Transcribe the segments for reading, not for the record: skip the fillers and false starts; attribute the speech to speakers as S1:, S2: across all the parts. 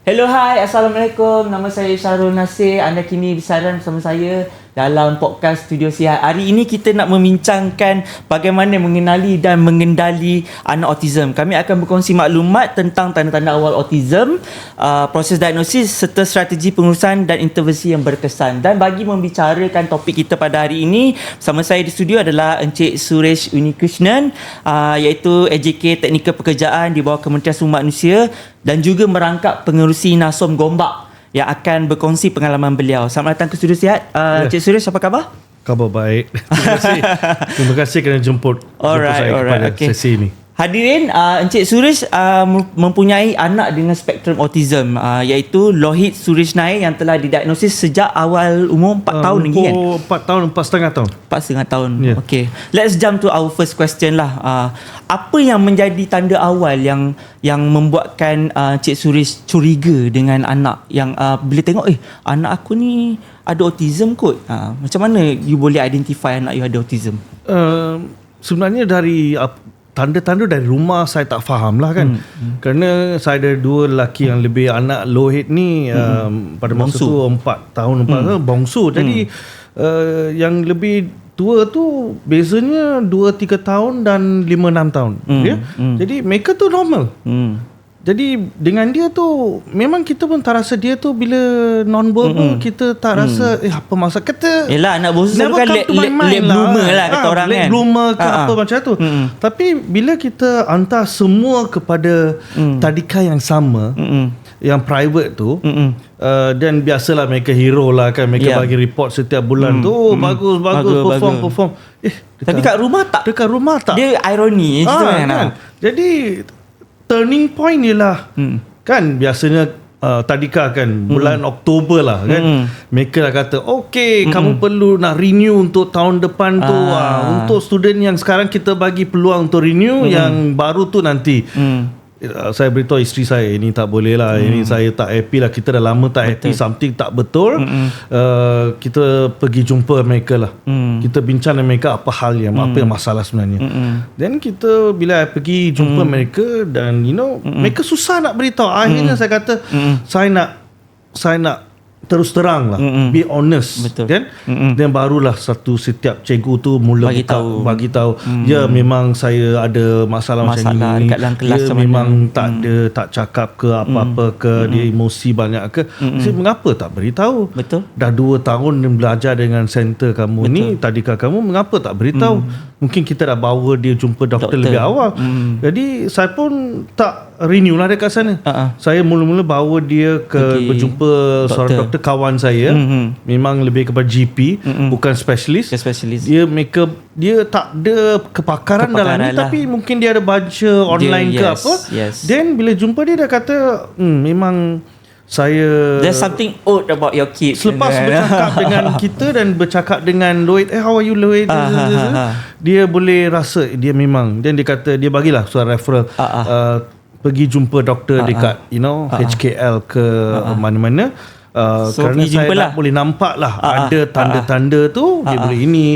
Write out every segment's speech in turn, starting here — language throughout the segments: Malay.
S1: Hello, hai. Assalamualaikum. Nama saya Syahrul Nasir. Anda kini bersiaran bersama saya dalam podcast Studio Sihat. Hari ini kita nak membincangkan bagaimana mengenali dan mengendali anak autism. Kami akan berkongsi maklumat tentang tanda-tanda awal autism, proses diagnosis serta strategi pengurusan dan intervensi yang berkesan. Dan bagi membicarakan topik kita pada hari ini, bersama saya di studio adalah Encik Suresh Unikrishnan, iaitu AJK Teknikal Pekerjaan di bawah Kementerian Sumber Manusia dan juga merangkap pengerusi Nasom Gombak yang akan berkongsi pengalaman beliau. Selamat datang ke Studio Sihat. Encik Suresh, apa khabar?
S2: Khabar baik. Terima kasih. Terima kasih kerana jemput saya kepada sesi ini.
S1: Hadirin, Encik Suresh mempunyai anak dengan spektrum autism, iaitu Lohit Suresh Nair yang telah didiagnosis sejak awal umur 4 tahun lagi kan?
S2: 4,5 tahun.
S1: 4,5 tahun.
S2: Yeah.
S1: Okay. Let's jump to our first question lah. Apa yang menjadi tanda awal yang membuatkan Encik Suresh curiga dengan anak yang bila tengok anak aku ni ada autism kot. Macam mana you boleh identify anak you ada autism?
S2: Sebenarnya dari tanda-tanda dari rumah saya tak faham lah kan. Kerana saya ada dua lelaki yang lebih anak Lohit ni pada masa tu 4 tahun bongsu. Jadi yang lebih tua tu bezanya 2-3 tahun dan 5-6 tahun. Jadi mereka tu normal. Jadi dengan dia tu memang kita pun tak rasa dia tu bila non-verbal kita tak rasa apa maksud kata.
S1: Yelah, anak bongsu selalu kan late bloomer lah kata orang kan.
S2: Late bloomer ke apa macam tu. Tapi bila kita hantar semua kepada tadika yang sama, yang private tu, dan biasalah mereka hero lah kan, mereka bagi report setiap bulan tu bagus perform.
S1: Tapi kat rumah tak.
S2: Dekat rumah tak.
S1: Dia ironi
S2: kan. Jadi turning point ialah kan biasanya tadika kan bulan Oktober lah kan, mereka dah kata kamu perlu nak renew untuk tahun depan tu, untuk student yang sekarang kita bagi peluang untuk renew, yang baru tu nanti. Saya beritahu isteri saya, ini tak boleh lah, ini saya tak happy lah, kita dah lama tak happy, something tak betul. Kita pergi jumpa mereka lah, kita bincang dengan mereka apa hal yang apa yang masalah sebenarnya. Dan kita bila pergi jumpa mereka, dan mereka susah nak beritahu. Akhirnya saya kata saya nak terus terang lah, be honest.
S1: Betul.
S2: Kan? Dan barulah setiap cikgu tu mula bagi tahu ya memang saya ada masalah macam ni, dia memang tak cakap ke apa-apa ke, dia emosi banyak ke. Saya mengapa tak beritahu?
S1: Betul.
S2: Dah 2 tahun belajar dengan center kamu ni, tadika kamu, mengapa tak beritahu? Mungkin kita dah bawa dia jumpa doktor lebih awal. Jadi saya pun tak renew lah dekat sana. Saya mula-mula bawa dia berjumpa seorang doktor kawan saya, memang lebih kepada GP, bukan spesialis. Dia tak ada kepakaran dalam ni, tapi mungkin dia ada baca online ke apa. Then bila jumpa dia kata memang
S1: there's something odd about your kids.
S2: Selepas bercakap dengan kita dan bercakap dengan Lohit, how are you Lohit, dia boleh rasa dia memang. Dan dia kata dia bagilah surat referral, pergi jumpa doktor dekat HKL ke mana-mana. Kerana saya tak boleh nampak lah ada tanda-tanda tu. Dia boleh ini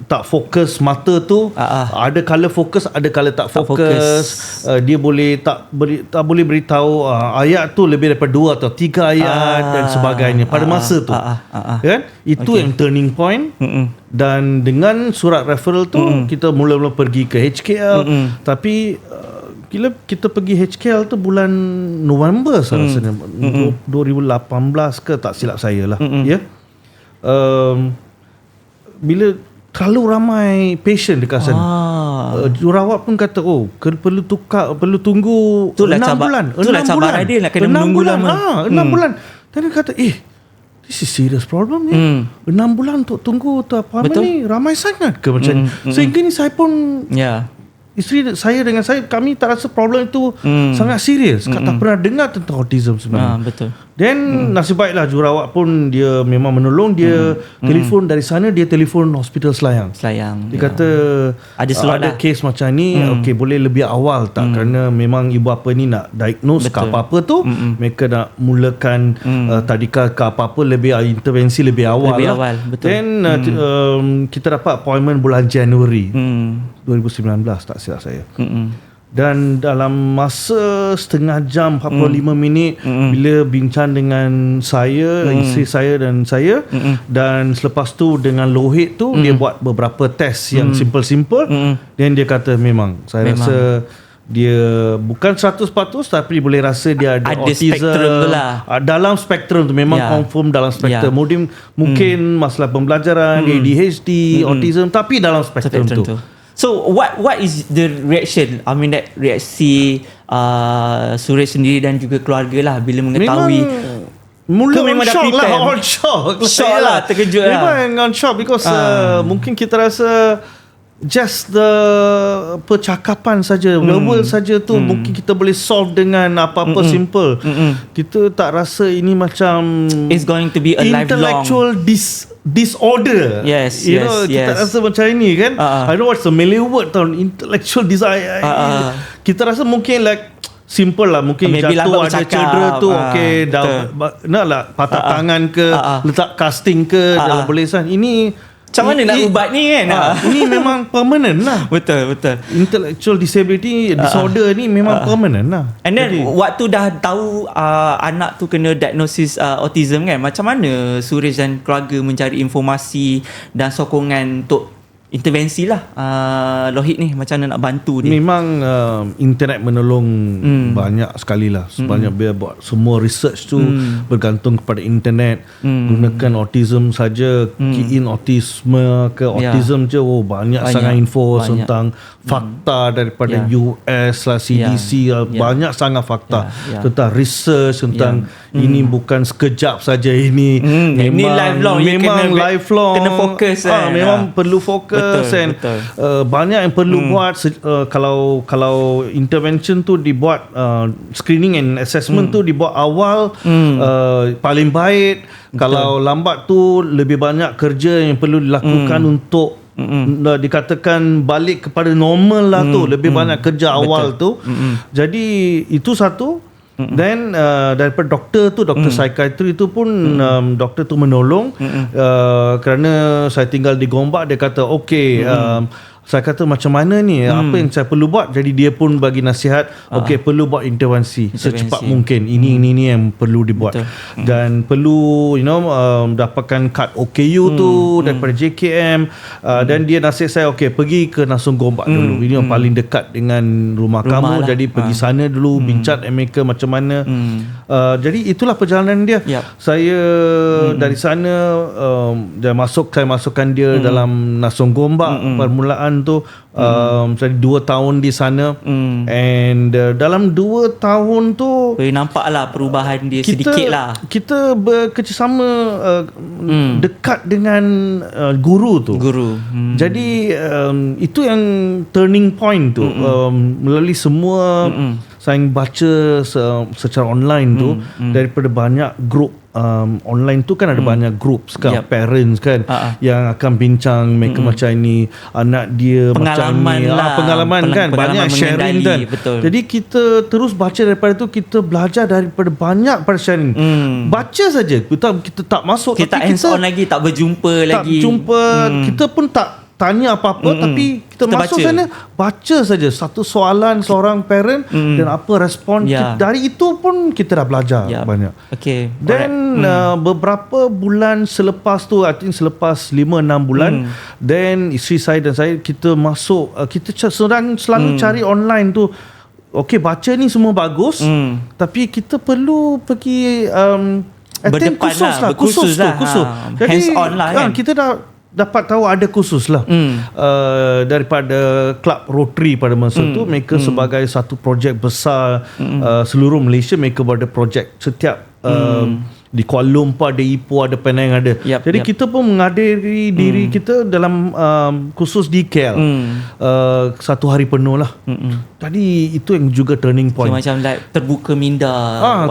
S2: tak fokus mata tu, ada color fokus, ada color tak fokus. Dia boleh tak boleh beritahu ayat tu lebih daripada 2 atau 3 ayat dan sebagainya pada masa tu. Kan? Itu yang turning point. Dan dengan surat referral tu kita mula-mula pergi ke HKL. Tapi bila kita pergi HKL tu bulan November saya rasa 2018 ke, tak silap saya lah. Bila terlalu ramai patient dekat sana, jurawat pun kata perlu tunggu 6 bulan.
S1: Itulah cabaran dia nak kena menunggu lama.
S2: 6 bulan. Dan dia kata this is serious problem ni. 6 bulan untuk tunggu tu apa ni, ramai sangat ke macam sehingga ni saya pun isteri saya dengan saya, kami tak rasa problem itu sangat serius. Tak pernah dengar tentang autism sebenarnya.
S1: Betul.
S2: Dan nasib baiklah jurawat pun dia memang menolong. Dia telefon dari sana, dia telefon hospital Selayang. Dia kata ada kes macam ni, boleh lebih awal tak? Kerana memang ibu apa ni nak diagnose ke apa-apa tu, mereka nak mulakan tadika ke apa-apa lebih intervensi lebih awal.
S1: Betul.
S2: Dan kita dapat appointment bulan Januari 2019 tak silap saya. Dan dalam masa setengah jam 45 minit bila bincang dengan saya, isteri saya dan saya, dan selepas tu dengan Lohit tu dia buat beberapa test yang simple-simple, dan dia kata memang saya rasa dia bukan 100% tapi boleh rasa dia ada autism
S1: spektrum tu lah.
S2: Dalam spektrum tu memang confirm dalam spektrum. Mungkin masalah pembelajaran, ADHD, autism, tapi dalam spektrum tu.
S1: So what is the reaction? I mean that reaksi Suresh sendiri dan juga keluarga lah bila mengetahui.
S2: Mula
S1: memang
S2: on shock lah,
S1: shock lah, terkejut lah.
S2: Memang on shock because mungkin kita rasa just the percakapan saja, verbal saja tu mungkin kita boleh solve dengan apa-apa simple. Kita tak rasa ini macam
S1: it's going to be a
S2: intellectual disorder.
S1: Yes,
S2: kita rasa macam ini kan. I don't know what's the Malay word tau, intellectual disorder. Kita rasa mungkin like simple lah, mungkin
S1: maybe
S2: jatuh ada cedera tu, okey, dah nak lah patah tangan ke, letak casting ke dalam bolesan. Ini
S1: macam mana nak ubat ni kan?
S2: Ini memang permanent lah.
S1: Betul.
S2: Intellectual disability disorder ni memang permanent lah.
S1: And then waktu dah tahu anak tu kena diagnosis autism kan, macam mana Suresh dan keluarga mencari informasi dan sokongan untuk intervensi lah Lohit ni, macam mana nak bantu dia?
S2: Memang internet menolong banyak sekali lah. Sebanyak dia buat semua research tu bergantung kepada internet. Gunakan autism saja, key in autisme ke autism je, banyak sangat info tentang fakta daripada US lah, CDC lah, banyak sangat fakta tentang research tentang ini bukan sekejap saja ini.
S1: Ini lifelong,
S2: memang lifelong,
S1: kena fokus
S2: memang perlu fokus. Betul. Banyak yang perlu buat. Kalau intervention tu dibuat, screening and assessment tu dibuat awal, paling baik. Kalau lambat tu lebih banyak kerja yang perlu dilakukan untuk dikatakan balik kepada normal lah tu. Lebih banyak kerja awal tu. Jadi itu satu. Then daripada doktor psikiatri tu pun doktor tu menolong, kerana saya tinggal di Gombak. Dia kata okey, saya kata macam mana ni, apa yang saya perlu buat. Jadi dia pun bagi nasihat, okey, perlu buat intervensi secepat mungkin. Ini yang perlu dibuat. Dan perlu dapatkan kad OKU tu daripada JKM. Dan dia nasihat saya, okey, pergi ke Nasung Gombak dulu. Ini yang paling dekat dengan rumah kamu lah. Jadi pergi sana dulu, bincang mereka macam mana. Jadi itulah perjalanan dia. Saya dari sana saya masukkan dia dalam Nasung Gombak. Permulaan tu saya 2 tahun di sana, and dalam 2 tahun tu
S1: boleh nampak lah perubahan dia sedikit lah.
S2: Kita bekerjasama dekat dengan guru tu. Jadi itu yang turning point tu. Melalui semua saya baca secara online tu, daripada banyak grup online tu kan, ada banyak group kan, parents kan, yang akan bincang mereka macam ni, anak dia
S1: pengalaman
S2: macam ni,
S1: lah,
S2: pengalaman kan, banyak sharing kan. Jadi kita terus baca daripada tu, kita belajar daripada banyak pada sharing. Baca saja, kita tak masuk,
S1: kita hands on lagi, tak berjumpa lagi,
S2: kita pun tak tanya apa-apa, tapi kita masuk baca. Sana baca saja satu soalan seorang parent dan apa respon. Dari itu pun kita dah belajar banyak. Dan beberapa bulan selepas tu, I think selepas 5-6 bulan, then isteri saya dan saya, kita masuk, kita selalu cari online tu. Okey, baca ni semua bagus, tapi kita perlu pergi attend kursus lah. Jadi
S1: hands on lah kan?
S2: Kita dapat tahu ada kursus lah daripada Club Rotary pada masa tu. Mereka sebagai satu projek besar, seluruh Malaysia mereka ada projek setiap di Kuala Lumpur ada, Ipoh ada, Penang ada. Jadi kita pun menghadiri diri kita dalam kursus di KL 1 hari penuh lah. Jadi itu yang juga turning point.
S1: Macam like terbuka minda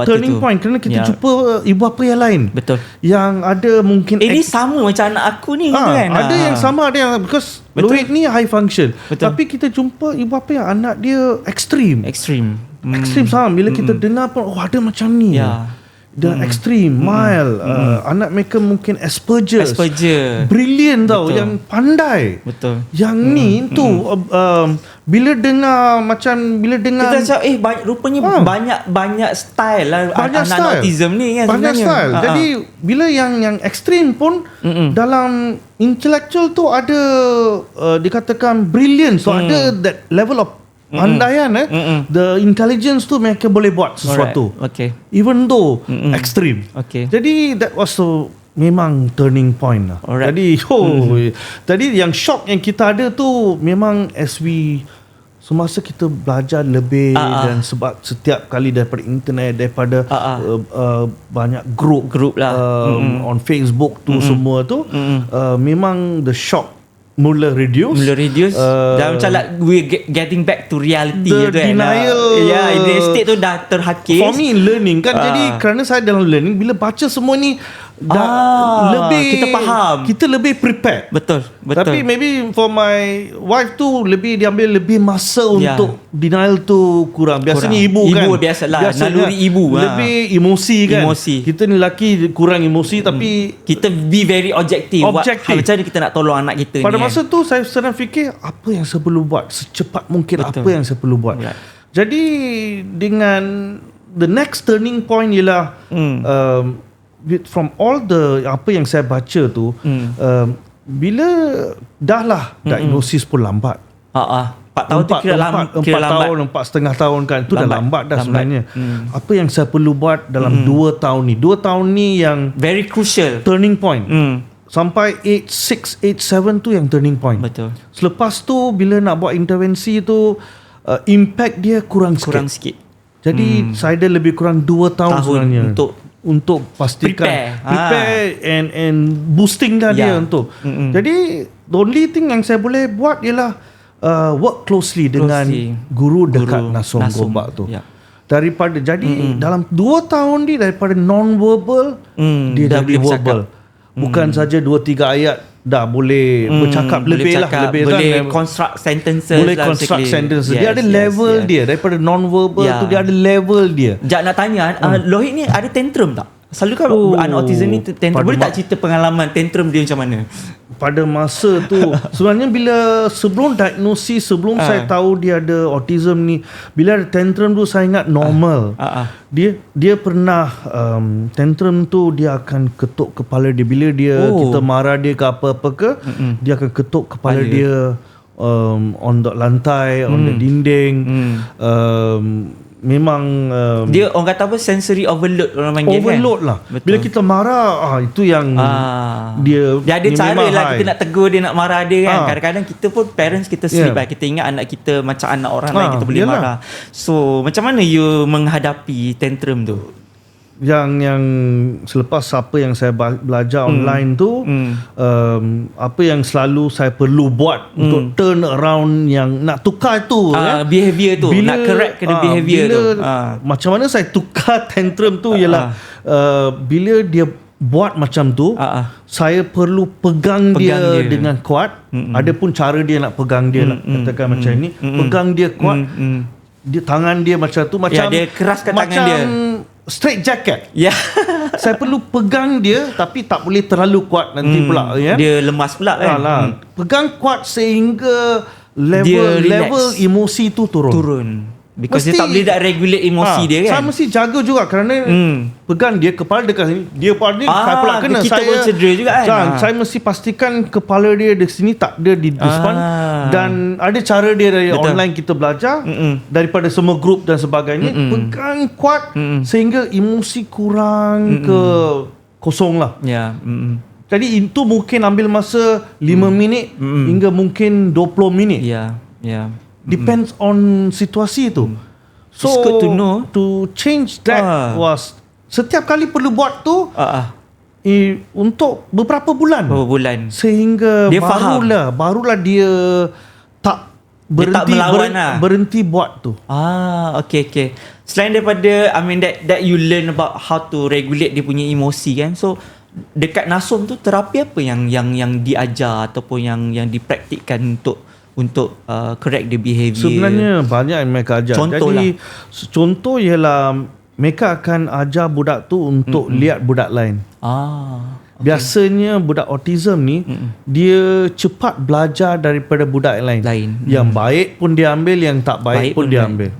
S2: turning point, kerana kita jumpa ibu bapa yang lain.
S1: Betul.
S2: Yang ada mungkin
S1: ini sama macam anak aku ni kan.
S2: Ada yang sama, ada yang, because Lohit ni high function. Tapi kita jumpa ibu bapa yang anak dia ekstrim sama. Bila kita dengar pun, ada macam ni. dan extreme, mild. Anak mereka mungkin Asperger. Brilliant tau, yang pandai.
S1: Betul.
S2: Yang ni tu bila dengar
S1: kita macam rupanya banyak style lah anak autism ni kan
S2: banyak
S1: sebenarnya.
S2: style. Jadi bila yang ekstrim pun dalam intellectual tu ada dikatakan brilliance, so ada that level of pandaian the intelligence tu mereka boleh buat sesuatu.
S1: Okay.
S2: Even though extreme.
S1: Okay.
S2: Jadi that was memang turning point lah.
S1: Alright.
S2: Jadi yang shock yang kita ada tu memang as we semasa kita belajar lebih dan sebab setiap kali daripada internet, daripada banyak group lah on Facebook tu semua tu memang the shock mula reduce
S1: dan macam like we getting back to reality
S2: the
S1: tu
S2: denial
S1: in the state tu dah terhakis.
S2: For me learning kan, jadi kerana saya dalam learning, bila baca semua ni dah lebih
S1: kita faham,
S2: kita lebih prepared.
S1: Betul.
S2: Tapi maybe for my wife tu dia ambil lebih masa untuk denial tu kurang. Biasanya ibu kan,
S1: biasalah naluri ibu
S2: lebih emosi kan. Kita ni lelaki kurang emosi, tapi
S1: kita be very objective. Macam mana kita nak tolong anak kita
S2: pada
S1: ni
S2: masa tu saya sedang fikir apa yang saya perlu buat secepat mungkin. Apa yang saya perlu buat. Jadi dengan the next turning point ialah from all the apa yang saya baca tu, bila dah lah diagnosis pun lambat.
S1: 4 tahun tu kira lambat.
S2: 4,5 tahun kan, tu dah lambat sebenarnya. Apa yang saya perlu buat dalam 2 tahun ni? 2 tahun ni yang
S1: very crucial,
S2: turning point. Sampai age 6, age 7 tu yang turning point.
S1: Betul.
S2: Selepas tu bila nak buat intervensi tu, impact dia kurang sikit. Jadi saya ada lebih kurang 2 tahun sebenarnya untuk pastikan prepare and boosting dah dia untuk. Jadi the only thing yang saya boleh buat ialah work closely dengan guru dekat Nasom Gombak tu. Daripada jadi dalam 2 tahun ni daripada non-verbal dia dah jadi verbal. Bukan saja 2-3 ayat dah boleh bercakap lebih
S1: boleh construct sentences.
S2: Dia ada level dia. Daripada non-verbal tu dia ada level dia.
S1: Nak tanya Lohit ni ada tantrum tak? Selalu kan anak autism ni tantrum. Boleh tak cerita pengalaman tantrum dia macam mana?
S2: Pada masa tu sebenarnya bila sebelum diagnosis, sebelum saya tahu dia ada autism ni, bila ada tantrum tu saya ingat normal. Dia pernah tantrum tu dia akan ketuk kepala dia. Bila kita marah dia ke apa-apa ke, dia akan ketuk kepala dia on the lantai, on the dinding. Memang
S1: dia orang kata apa, sensory overload orang panggil
S2: lah. Betul. Bila kita marah itu yang dia
S1: ada cara lah kita nak tegur dia, nak marah dia kan. Kadang-kadang kita pun parents kita slip kita ingat anak kita macam anak orang lain, kita boleh marah. So macam mana you menghadapi tantrum tu?
S2: Yang selepas apa yang saya belajar online tu, apa yang selalu saya perlu buat untuk turn around, yang nak tukar tu
S1: behavior tu, nak correct kena behavior tu.
S2: Macam mana saya tukar tantrum tu ialah bila dia buat macam tu, saya perlu pegang dia dengan kuat. Ada pun cara dia nak pegang dia, nak katakan macam ni, pegang dia kuat. Dia tangan dia macam tu, macam
S1: dia keraskan tangan dia,
S2: straight jacket. Saya perlu pegang dia tapi tak boleh terlalu kuat, nanti pula
S1: dia lemas pula kan.
S2: Pegang kuat sehingga level emosi tu turun.
S1: Because dia tak boleh nak regulate emosi dia kan.
S2: Saya mesti jaga juga kerana pegang dia, kepala dekat sini, dia pada ni saya pula kena.
S1: Kita pun cedera juga kan.
S2: Saya mesti pastikan kepala dia di sini, tak ada di depan. Dan ada cara dia dari online kita belajar, daripada semua grup dan sebagainya. Pegang kuat sehingga emosi kurang ke kosong lah. Jadi itu mungkin ambil masa 5 minit hingga mungkin 20 minit. Depends on situasi tu. So
S1: it's good to know.
S2: To change that was setiap kali perlu buat tu untuk beberapa bulan. Sehingga
S1: dia
S2: barulah dia tak berhenti buat tu.
S1: Okay. Selain daripada that you learn about how to regulate dia punya emosi kan. So dekat Nasom tu terapi apa yang diajar ataupun yang dipraktikkan untuk correct the behavior?
S2: Sebenarnya banyak yang mereka ajar. Contoh ialah mereka akan ajar budak tu untuk lihat budak lain. Biasanya budak autism ni dia cepat belajar daripada budak lain. Yang baik pun dia ambil, yang tak baik pun dia ambil.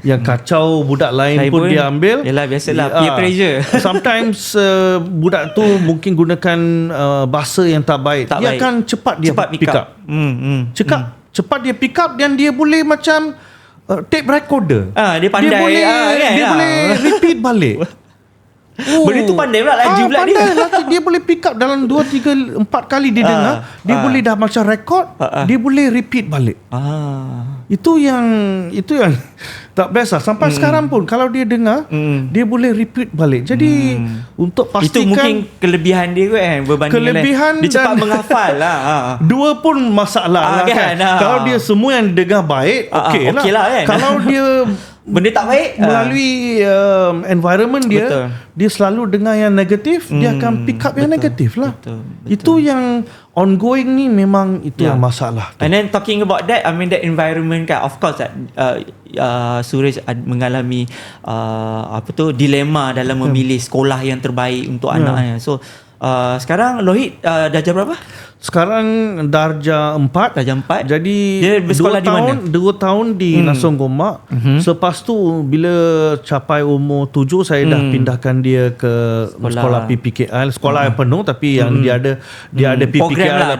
S2: Yang kacau budak lain pun dia ambil.
S1: Yalah, biasalah peer pressure.
S2: Sometimes budak tu mungkin gunakan bahasa yang tak baik. Dia akan cepat pick up. Cepat dia pick up dan dia boleh macam tape recorder.
S1: Dia pandai.
S2: Dia boleh repeat balik.
S1: Benda tu pandai pula, laju pula dia.
S2: Pandai, dia boleh pick up dalam 2, 3, 4 kali dia dengar. Dia boleh dah macam record. Dia boleh repeat balik. Itu yang tak best lah. Sampai sekarang pun kalau dia dengar, dia boleh repeat balik. Jadi untuk pastikan,
S1: itu mungkin kelebihan dia kan, berbanding dia cepat menghafal lah.
S2: Dua pun masalah lah kan. Kalau dia semua yang dengar baik, okey lah kan. Kalau dia
S1: benda tak baik
S2: melalui environment dia, betul, dia selalu dengar yang negatif, dia akan pick up yang negatif lah. Betul. Itu yang ongoing ni, memang itu yang masalah tu.
S1: And then talking about that, I mean that environment kan, of course Suresh mengalami dilema dalam memilih sekolah yang terbaik untuk anaknya. So sekarang Lohit darjah berapa?
S2: Sekarang darjah 4.
S1: Darjah 4.
S2: Jadi
S1: dia bersekolah di mana? 2
S2: tahun di Nasong Gomak. Selepas tu bila capai umur 7, saya dah pindahkan dia ke sekolah PPKI. Sekolah yang penuh tapi yang dia ada PPKI lah,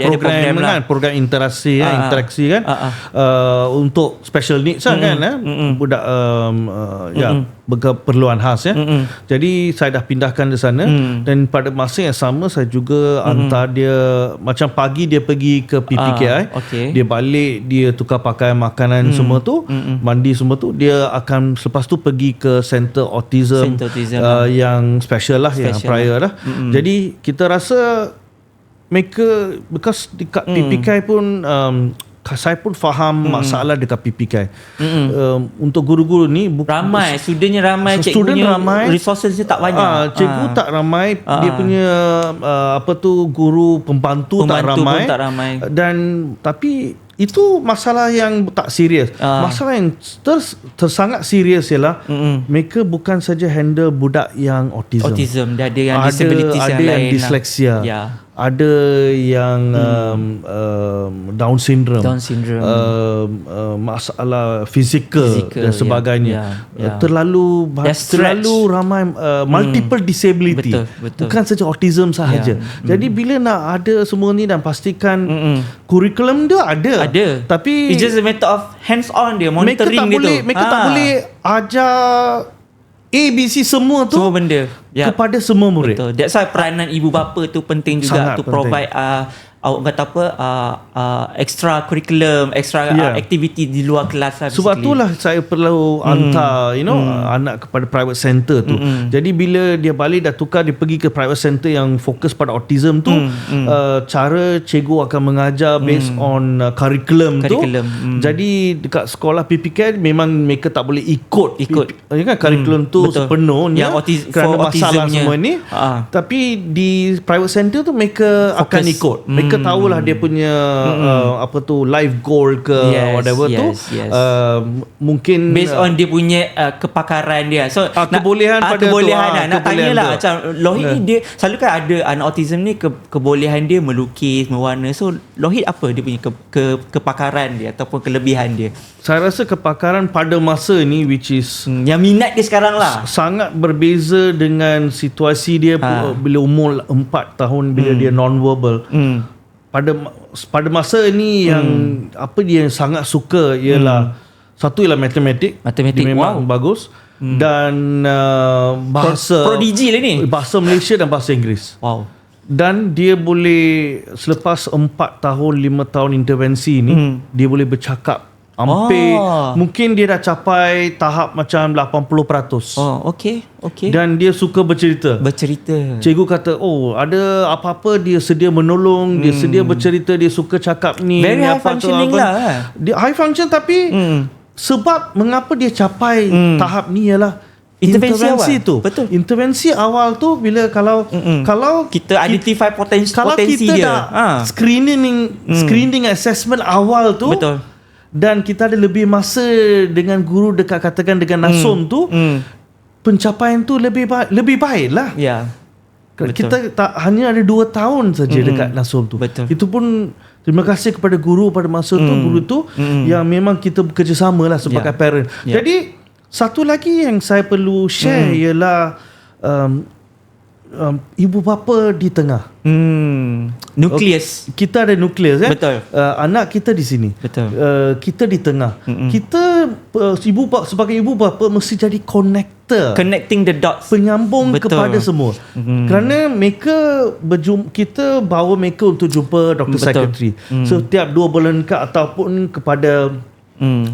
S2: program interaksi kan, untuk special needs kan, budak berkeperluan khas ya. Jadi saya dah pindahkan di sana, dan pada masa yang sama saya juga hantar dia, macam pagi dia pergi ke PPKI, dia balik, dia tukar pakaian, makanan semua tu, mandi semua tu, dia akan selepas tu pergi ke center autism, yang special lah, yang prior lah. Jadi kita rasa mereka, because dekat PPKI pun saya pun faham masalah dekat PPKI. Untuk guru-guru ni
S1: ramai, studentnya ramai, cikgunya resourcesnya tak banyak.
S2: Cikgu tak ramai, dia punya guru pembantu tak ramai. Dan tapi itu masalah yang tak serius. Masalah yang sangat serius ialah mereka bukan saja handle budak yang autism.
S1: Dia ada yang disabilities yang lain,
S2: ada yang dyslexia, ada yang Down syndrome, masalah fizikal dan sebagainya. Terlalu ramai, multiple disability. Betul. Bukan saja autism sahaja. Jadi bila nak ada semua ni, dan pastikan kurikulum dia ada. Tapi
S1: it's just a matter of hands on dia, monitoring dia tu.
S2: Mereka tak boleh ajar ABC semua tu,
S1: semua benda
S2: kepada semua murid.
S1: Betul. That's why peranan ibu bapa tu penting juga. Sangat to provide extra curriculum, extra activity di luar kelas lah.
S2: Sebab itulah saya perlu hantar anak kepada private center tu. Jadi bila dia balik dah tukar, dia pergi ke private center yang fokus pada autism tu, cara cikgu akan mengajar based on curriculum tu. Jadi dekat sekolah PPK memang mereka tak boleh ikut kan curriculum tu sepenuhnya kerana masalah semua ni. Tapi di private center tu mereka akan ikut. Mereka tahulah dia punya life goal ke whatever tu. Mungkin
S1: based on dia punya kepakaran dia. So
S2: kebolehan pada
S1: kebolehan nak tanyalah macam Lohit ni, dia selalu kan ada anak autism ni kebolehan dia melukis, mewarna. So Lohit apa dia punya kepakaran dia ataupun kelebihan dia?
S2: Saya rasa kepakaran pada masa ni, which is
S1: yang minat dia sekarang lah,
S2: sangat berbeza dengan situasi dia bila umur 4 tahun, bila dia non-verbal. Pada masa ni yang dia sangat suka ialah satu ialah matematik. Dia memang bagus. Dan bahasa
S1: prodigi lah ni,
S2: bahasa Malaysia dan bahasa Inggeris. Dan dia boleh, selepas 4 tahun 5 tahun intervensi ni, dia boleh bercakap hampir, mungkin dia dah capai tahap macam 80%.
S1: Okey.
S2: Dan dia suka bercerita. Cikgu kata, ada apa-apa dia sedia menolong, dia sedia bercerita, dia suka cakap ni.
S1: Very high functioning lah.
S2: Dia high function, tapi sebab mengapa dia capai tahap ni ialah intervensi tu. Betul. Intervensi awal tu, bila kalau
S1: kita identify potensi dia.
S2: Kalau kita dah screening assessment awal tu.
S1: Betul.
S2: Dan kita ada lebih masa dengan guru dekat, katakan dengan Nasum tu, pencapaian tu lebih baik lah.
S1: Ya. Betul.
S2: Kita tak hanya ada 2 tahun saja dekat Nasum tu.
S1: Betul.
S2: Itu pun terima kasih kepada guru pada masa tu, guru tu yang memang kita bekerjasama lah sebagai parent. Jadi satu lagi yang saya perlu share ialah ibu bapa di tengah.
S1: Nukleus.
S2: Kita ada nukleus kan.
S1: Betul.
S2: Anak kita di sini.
S1: Betul.
S2: Kita di tengah. Kita sebagai ibu bapa mesti jadi connector.
S1: Connecting the dots.
S2: Penyambung
S1: Betul.
S2: kepada semua. Kerana mereka kita bawa mereka untuk jumpa doktor psikiatri setiap 2 bulan ataupun kepada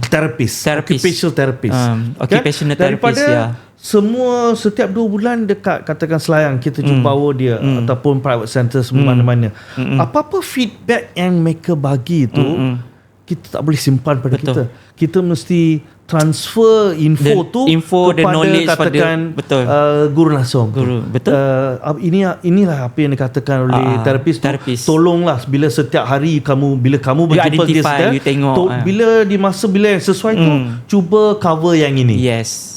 S2: terapis, occupational therapist.
S1: Occupational
S2: kan?
S1: therapist,
S2: daripada semua setiap 2 bulan dekat katakan Selayang kita bawa dia ataupun private center semua mana-mana. Apa-apa feedback yang mereka bagi tu kita tak boleh simpan pada kita. Kita mesti transfer info
S1: the
S2: kepada
S1: knowledge
S2: katakan guru Nasum.
S1: Betul.
S2: Inilah apa yang dikatakan oleh terapis tu. Tolonglah bila setiap hari bila kamu berjumpa dia
S1: you tengok,
S2: bila sesuai tu cuba cover yang ini.
S1: Yes.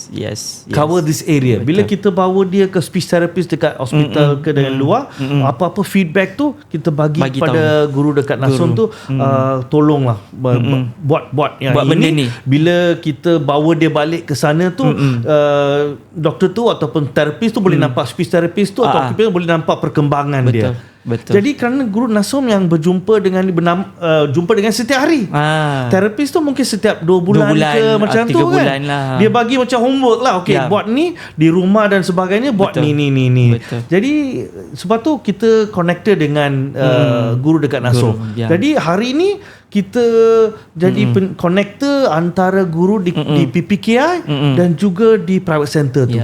S2: Cover this area. Betul. Bila kita bawa dia ke speech therapist dekat hospital ke dengan luar, apa-apa feedback tu kita bagi pada guru dekat Nasum tu, tolonglah buat yang
S1: buat benda ni.
S2: Bila kita bawa dia balik ke sana tu, doktor tu ataupun terapist tu boleh nampak speech therapist tu atau kita boleh nampak perkembangan dia.
S1: Betul.
S2: Jadi kerana guru Nasum yang berjumpa dengan jumpa dengan setiap hari. Terapis tu mungkin setiap 2 bulan ke macam tu kan.
S1: Lah.
S2: Dia bagi macam homework lah. Okey, buat ni di rumah dan sebagainya, buat ni.
S1: Betul.
S2: Jadi sebab tu kita connected dengan guru dekat Nasum. Jadi hari ni kita jadi connector antara guru di PPKI dan juga di private center tu.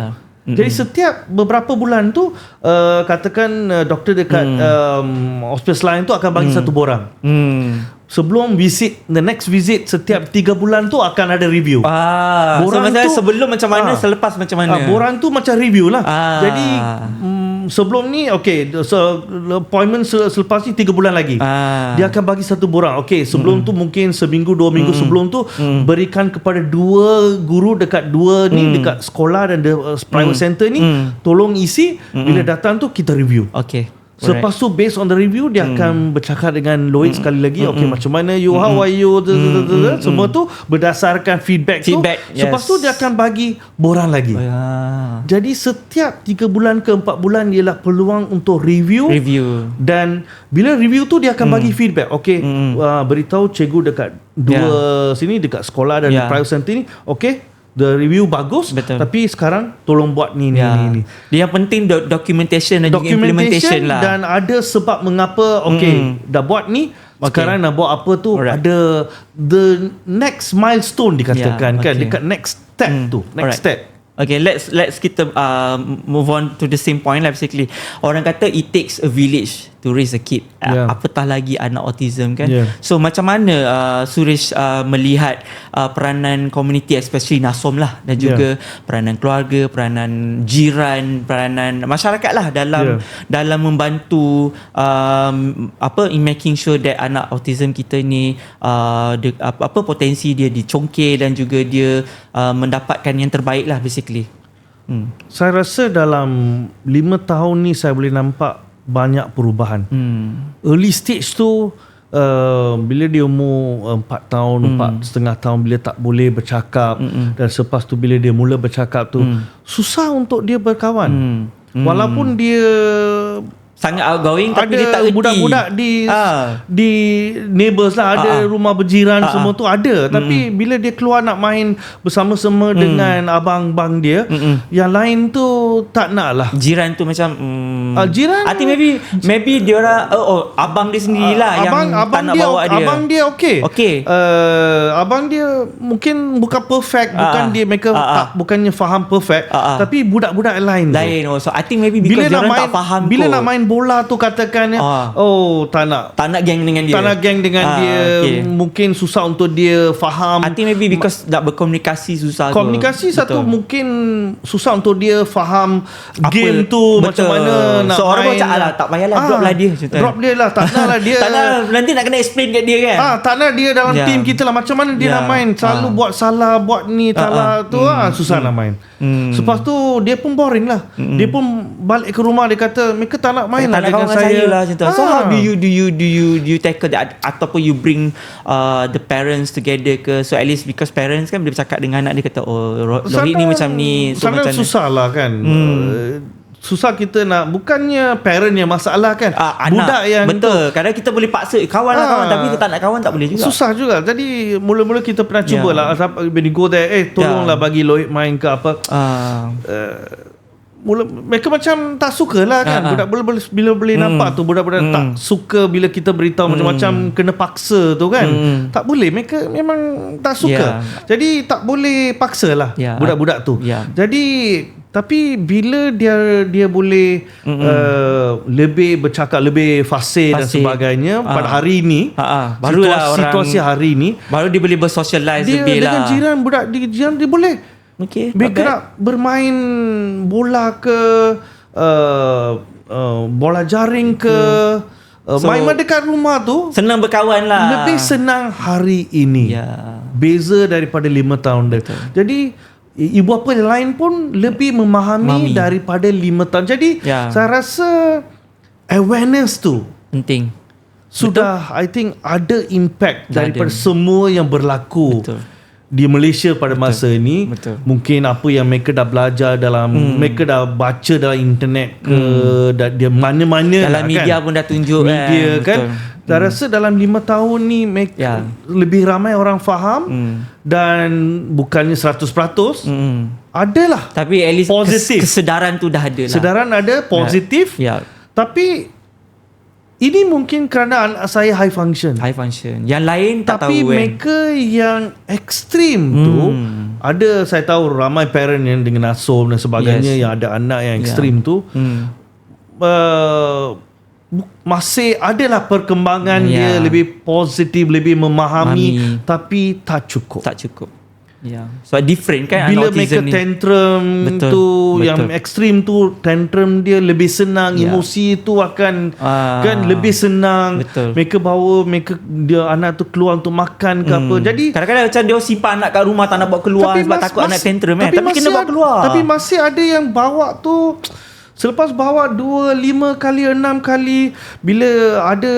S2: Jadi setiap beberapa bulan tu katakan doktor dekat hospital lain tu akan bagi 1 borang. Sebelum the next visit setiap 3 bulan tu akan ada review.
S1: Borang tu sebelum macam mana, selepas macam mana.
S2: Borang tu macam review lah. Jadi sebelum ni appointment selepas ni 3 bulan lagi. Dia akan bagi 1 borang. Sebelum tu mungkin seminggu 2 minggu sebelum tu berikan kepada 2 guru dekat dekat sekolah dan private center ni, tolong isi. Bila datang tu kita review. Selepas tu based on the review dia akan bercakap dengan Lloyd sekali lagi. Macam mana you, how are you, semua tu berdasarkan feedback tu. Selepas tu dia akan bagi borang lagi. Jadi setiap 3 bulan ke 4 bulan ialah peluang untuk review. Dan bila review tu dia akan bagi feedback. Beritahu cikgu dekat sini dekat sekolah dan private center ni, the review bagus.
S1: Betul.
S2: Tapi sekarang tolong buat ni.
S1: Dia yang penting documentation dan juga implementation lah.
S2: Dan ada sebab mengapa dah buat ni, sekarang nak buat apa tu. Ada the next milestone dikatakan kan, dekat next step tu. Next step.
S1: Let's kita move on to the same point lah. Basically orang kata it takes a village to raise a kid. Apatah lagi anak autism kan. So macam mana Suresh melihat peranan community, especially Nasum lah, dan juga peranan keluarga, peranan jiran, peranan masyarakat lah dalam membantu in making sure that anak autism kita ni potensi dia dicongkir dan juga dia mendapatkan yang terbaik lah basically.
S2: Saya rasa dalam 5 tahun ni saya boleh nampak banyak perubahan. Early stage tu bila dia umur 4 tahun, 4.5 tahun, bila tak boleh bercakap, dan selepas tu bila dia mula bercakap tu susah untuk dia berkawan. Walaupun dia
S1: sangat outgoing, tapi
S2: ada
S1: dia tak reti.
S2: Budak-budak di neighbours lah, ada rumah berjiran semua tu ada. Tapi bila dia keluar nak main bersama-sama dengan abang-abang dia, yang lain tu tak nak lah.
S1: Jiran tu macam
S2: jiran,
S1: I think maybe dia orang abang dia sendirilah yang tak nak bawa dia.
S2: Abang dia abang dia mungkin bukan perfect, bukan dia mereka bukannya faham perfect, tapi budak-budak lain
S1: so I think maybe because dia orang tak faham
S2: bila nak main bola tu katakan tak nak
S1: geng dengan dia.
S2: Mungkin susah untuk dia faham.
S1: I think maybe because nak berkomunikasi susah.
S2: Komunikasi satu mungkin susah untuk dia faham faham game tu macam mana nak
S1: so, orang
S2: main.
S1: macam alah tak payahlah drop lah dia macam tu.
S2: Drop dia lah. Tak nak lah dia.
S1: Tak nak, nanti nak kena explain kat dia kan.
S2: Tak nak dia dalam team kita lah. Macam mana dia nak main. Selalu buat salah, buat ni salah tu susah nak main. Lepas tu dia pun boring lah. Dia pun balik ke rumah, dia kata mereka tak nak main lah dengan saya
S1: lah macam tu. So how do you tackle that, ataupun you bring the parents together ke? So at least because parents kan boleh bercakap dengan anak dia, kata Lohit ni macam ni. So
S2: sana
S1: macam
S2: susah lah kan. Susah kita nak, bukannya parent yang masalah kan,
S1: anak,
S2: budak yang
S1: betul. Kadang kita boleh paksa kawan lah kawan, tapi kita tak nak kawan tak boleh juga.
S2: Susah juga. Jadi mula-mula kita pernah cuba lah, when you go there, tolonglah bagi Lohit main ke apa. Mula mereka macam tak suka lah kan. Budak bila boleh nampak tu budak-budak tak suka bila kita beritahu macam-macam kena paksa tu kan. Tak boleh, mereka memang tak suka. Jadi tak boleh paksa lah budak-budak tu. Jadi tapi bila dia boleh lebih bercakap, lebih fasih dan sebagainya pada hari ini, barulah situasi hari ini,
S1: baru dia boleh bersocialize
S2: dia
S1: lebih lah.
S2: Dengan jiran, budak di jiran dia boleh.
S1: Okay,
S2: mereka nak bermain bola ke bola jaring ke main dekat rumah tu
S1: senang berkawan lah.
S2: Lebih senang hari ini. Beza daripada 5 tahun dah. Jadi ibu bapa lain pun lebih memahami daripada 5 tahun. Jadi saya rasa awareness tu
S1: penting.
S2: Sudah I think ada impact daripada semua yang berlaku di Malaysia pada masa ini. Mungkin apa yang mereka dah belajar dalam mereka dah baca dalam internet ke dia mana-mana
S1: dalam media kan? Pun dah tunjuk
S2: media kan. Saya rasa dalam 5 tahun ni mereka lebih ramai orang faham dan bukannya 100% adalah, tapi at least positif. Kesedaran tu dah ada lah. Kesedaran ada, positif. Tapi ini mungkin kerana anak saya high function. Yang lain tak tahu. Tapi mereka yang ekstrim tu, ada saya tahu ramai parent yang dengan asuh dan sebagainya yang ada anak yang ekstrim tu. Masih adalah perkembangan dia lebih positif, lebih memahami, tapi tak cukup. So different kan. Bila mereka tantrum tu, yang ekstrim tu, tantrum dia lebih senang, emosi tu akan kan lebih senang. Mereka bawa dia anak tu keluar untuk makan ke apa. Jadi
S1: kadang-kadang macam dia simpan anak kat rumah, tak nak bawa keluar sebab takut anak tantrum tapi kena bawa keluar.
S2: Tapi masih ada yang bawa tu, selepas bawa 2, 5 kali, 6 kali, bila ada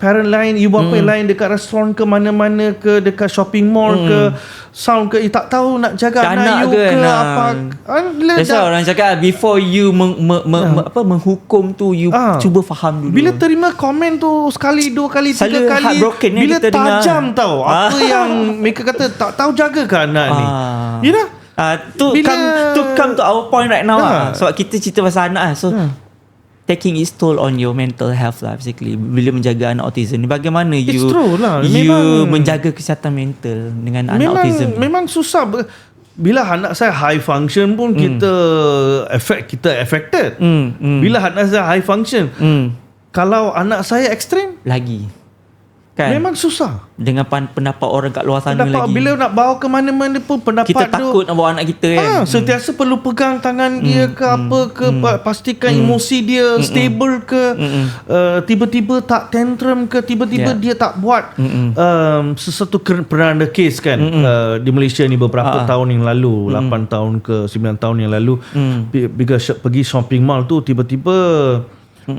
S2: parent lain, ibu bapa lain dekat restoran ke mana-mana ke, dekat shopping mall ke, sound ke, tak tahu nak jaga anak you ke apa.
S1: That's why orang cakap before you menghukum tu, you cuba faham dulu.
S2: Bila terima komen tu sekali, 2 kali, 3 kali, bila tajam tahu apa yang mereka kata, tak tahu jaga ke anak ni. You know?
S1: To come to our point right now sebab kita cerita pasal anak so taking its toll on your mental health lah basically. Bila menjaga anak autism ni, bagaimana you menjaga kesihatan mental dengan anak autism? Memang
S2: susah. Bila anak saya high function pun kita affected. Bila anak saya high function, kalau anak saya ekstrim lagi kan? Memang susah.
S1: Dengan pendapat orang kat luar sana lagi.
S2: Bila nak bawa ke mana-mana pun pendapat
S1: kita takut nak bawa anak kita kan.
S2: Sentiasa perlu pegang tangan dia ke apa ke, pastikan emosi dia stable ke, tiba-tiba tak tantrum ke, tiba-tiba dia tak buat sesuatu. Pernah ada kes kan di Malaysia ni beberapa tahun yang lalu, 8 tahun ke 9 tahun yang lalu, pergi shopping mall tu, tiba-tiba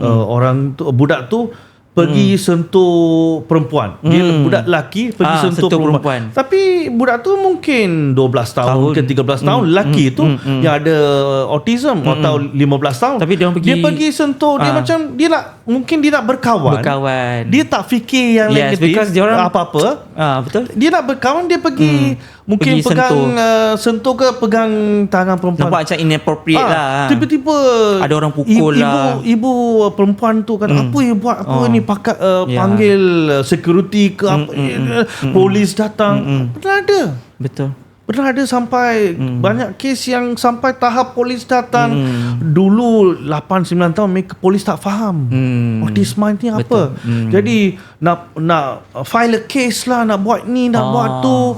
S2: orang tu, budak tu pergi sentuh perempuan. Dia budak lelaki pergi sentuh perempuan. Tapi budak tu mungkin 12 tahun ke 13 tahun, lelaki tu yang ada autism atau 15 tahun.
S1: Tapi dia
S2: pergi sentuh, dia macam dia nak, mungkin dia nak berkawan. Dia tak fikir yang negatif apa-apa.
S1: Betul.
S2: Dia nak berkawan, dia pergi mungkin pegang sentuh ke pegang tangan perempuan.
S1: Nampak macam inappropriate lah.
S2: Tiba-tiba
S1: ada orang pukul lah.
S2: Ibu perempuan tu kata, apa yang buat apa ni, pakat panggil security ke apa, polis datang. Pernah ada.
S1: Betul.
S2: Pernah ada sampai banyak kes yang sampai tahap polis datang. Dulu 8-9 tahun polis tak faham autism ni apa. Jadi nak file a case lah, nak buat ni, nak buat tu.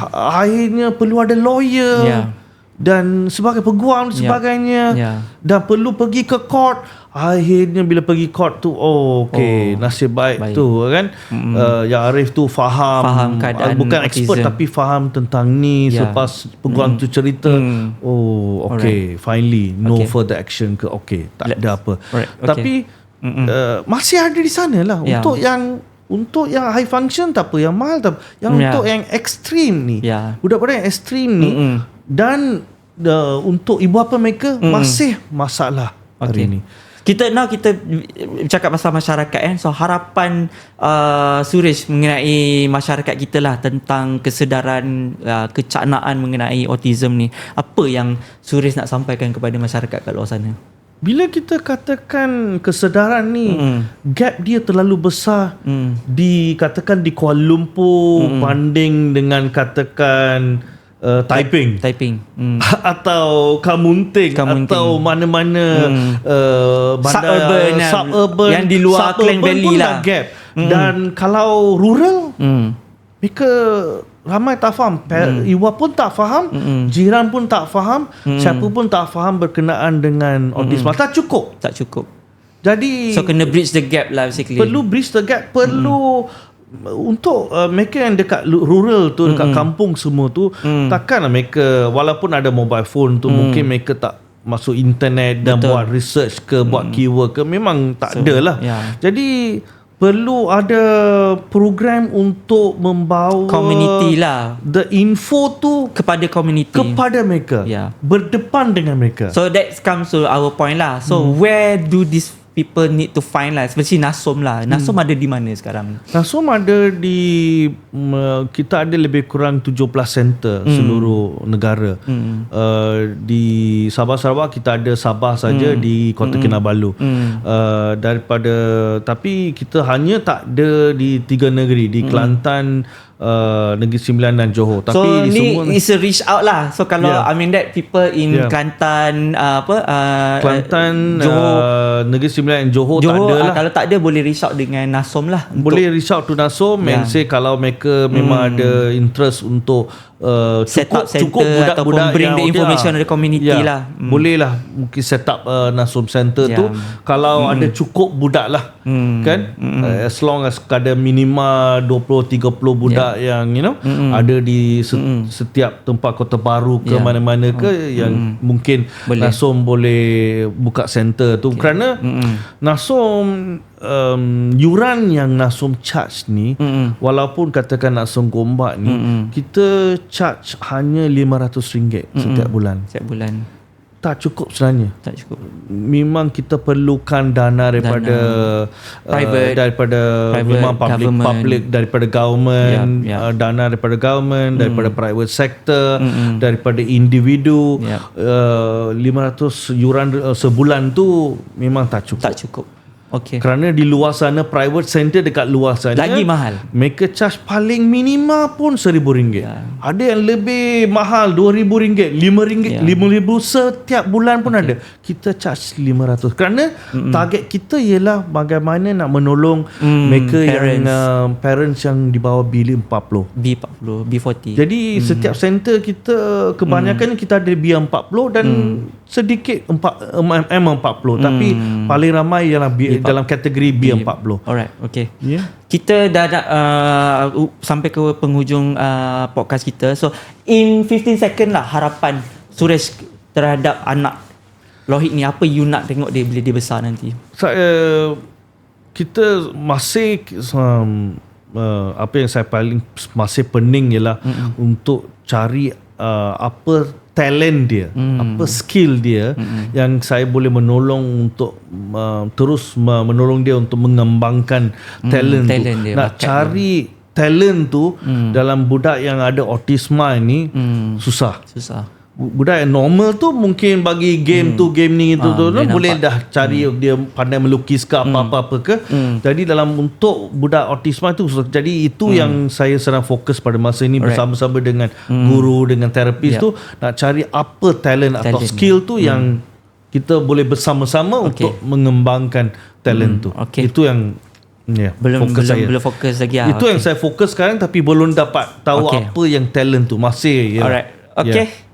S2: Akhirnya perlu ada lawyer. dan sebagai peguam sebagainya, dan perlu pergi ke court. Akhirnya bila pergi court tu, nasib baik tu kan. Yang Arif tu faham
S1: keadaan
S2: bukan expert tapi faham tentang ni. Selepas peguam tu cerita, finally no further action ke, tak ada apa. Tapi masih ada di sana lah. Untuk yang high function tak apa, yang mild tak apa, yang untuk yang ekstrim ni, budak-budak yang ekstrim ni, dan untuk ibu bapa mereka masih masalah hari ni.
S1: Kita cakap pasal masyarakat So harapan Suresh mengenai masyarakat kita lah tentang kesedaran, kecaknaan mengenai autism ni. Apa yang Suresh nak sampaikan kepada masyarakat kat luar sana?
S2: Bila kita katakan kesedaran ni, gap dia terlalu besar dikatakan di Kuala Lumpur banding dengan katakan Taiping atau Kamunting atau mana-mana bandar suburban
S1: yang di luar Klang Valley lah
S2: gap. Dan kalau rural, mereka ramai tak faham. Ibu pun tak faham, jiran pun tak faham, siapa pun tak faham berkenaan dengan autism. Tak cukup. Jadi
S1: kena bridge the gap lah basically.
S2: Perlu bridge the gap. Perlu untuk mereka yang dekat rural tu, dekat kampung semua tu, takkanlah mereka, walaupun ada mobile phone tu, mungkin mereka tak masuk internet dan buat research ke, buat keyword ke, memang tak ada lah. Jadi perlu ada program untuk membawa
S1: community lah,
S2: the info tu
S1: kepada community,
S2: kepada mereka, berdepan dengan mereka.
S1: So that comes to our point lah. So where do these people need to find lah, especially NASOM lah. NASOM ada di mana sekarang?
S2: NASOM ada di kita ada lebih kurang 17 center seluruh negara. Di Sabah Sarawak kita ada Sabah saja di Kota Kinabalu. Tapi kita hanya tak ada di 3 negeri, di Kelantan, Negeri Sembilan dan Johor. Tapi
S1: so ni
S2: semua
S1: is a reach out lah. So kalau I mean that people in Kelantan,
S2: Kelantan,
S1: Johor,
S2: Negeri Sembilan dan Johor tak ada lah.
S1: Kalau tak ada, boleh reach out dengan NASOM lah.
S2: Boleh reach out to NASOM and say kalau mereka memang ada interest untuk
S1: set up center
S2: budak-budak
S1: ataupun bring the information dari community lah.
S2: Boleh lah mungkin set up NASOM center tu. Kalau ada cukup budak lah, kan, as long as ada minima 20-30 budak yang ada di setiap tempat Kota Baru ke mana-mana ke, yang mungkin NASOM boleh buka center tu. Kerana NASOM, yuran yang NASOM charge ni, walaupun katakan NASOM Gombak ni, kita charge hanya RM500 setiap bulan. Tak cukup sebenarnya. Tak cukup. Memang kita perlukan dana daripada private, daripada memang public daripada government, dana daripada government, daripada private sector, daripada individu. 500 yuran sebulan tu memang tak cukup.
S1: Okay.
S2: Kerana di luar sana, private center dekat luar sana
S1: lagi mahal.
S2: Mereka charge paling minima pun RM1,000. Ada yang lebih mahal RM2,000, RM5,000, RM5,000 setiap bulan pun ada. Kita charge RM500. Kerana target kita ialah bagaimana nak menolong mereka parents yang parents yang di bawah B40, B40. Jadi setiap center kita kebanyakan kita ada B40 dan sedikit M40, tapi paling ramai ialah dalam kategori B40.
S1: Alright, okay. Kita dah nak sampai ke penghujung podcast kita. So in 15 second lah, harapan Suresh terhadap anak Lohit ni, apa you nak tengok dia bila dia besar nanti?
S2: Kita masih apa yang saya paling masih pening ialah untuk cari apa talent dia, apa skill dia yang saya boleh menolong untuk terus menolong dia untuk mengembangkan talent tu.
S1: Dia,
S2: nak cari talent tu dalam budak yang ada autisma ini susah. Budak yang normal tu mungkin bagi game tu, game ni tu boleh dah cari dia pandai melukis ke apa-apa ke. Jadi dalam untuk budak autisma tu, jadi itu yang saya sedang fokus pada masa ini bersama-sama dengan guru, dengan terapis tu, nak cari apa talent atau skill tu yang kita boleh bersama-sama untuk mengembangkan talent tu. Itu yang belum
S1: fokus lagi.
S2: Itu yang saya fokus sekarang, tapi belum dapat tahu apa yang talent tu masih.
S1: Alright. Okay.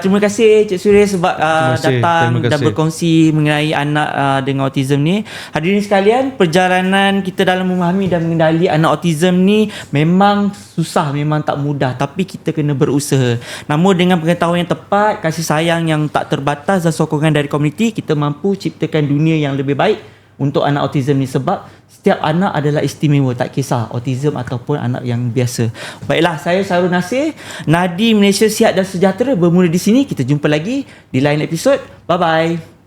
S1: Terima kasih Cik Suria sebab datang
S2: terima
S1: dan
S2: kasih.
S1: berkongsi mengenai anak dengan autism ni. Hadirin sekalian, perjalanan kita dalam memahami dan mengendali anak autism ni memang susah, memang tak mudah, tapi kita kena berusaha. Namun dengan pengetahuan yang tepat, kasih sayang yang tak terbatas dan sokongan dari komuniti, kita mampu ciptakan dunia yang lebih baik untuk anak autism ni, sebab setiap anak adalah istimewa, tak kisah autism ataupun anak yang biasa. Baiklah, saya Syarul Nasir, Nadi Malaysia Sihat dan Sejahtera bermula di sini. Kita jumpa lagi di lain episod. Bye bye.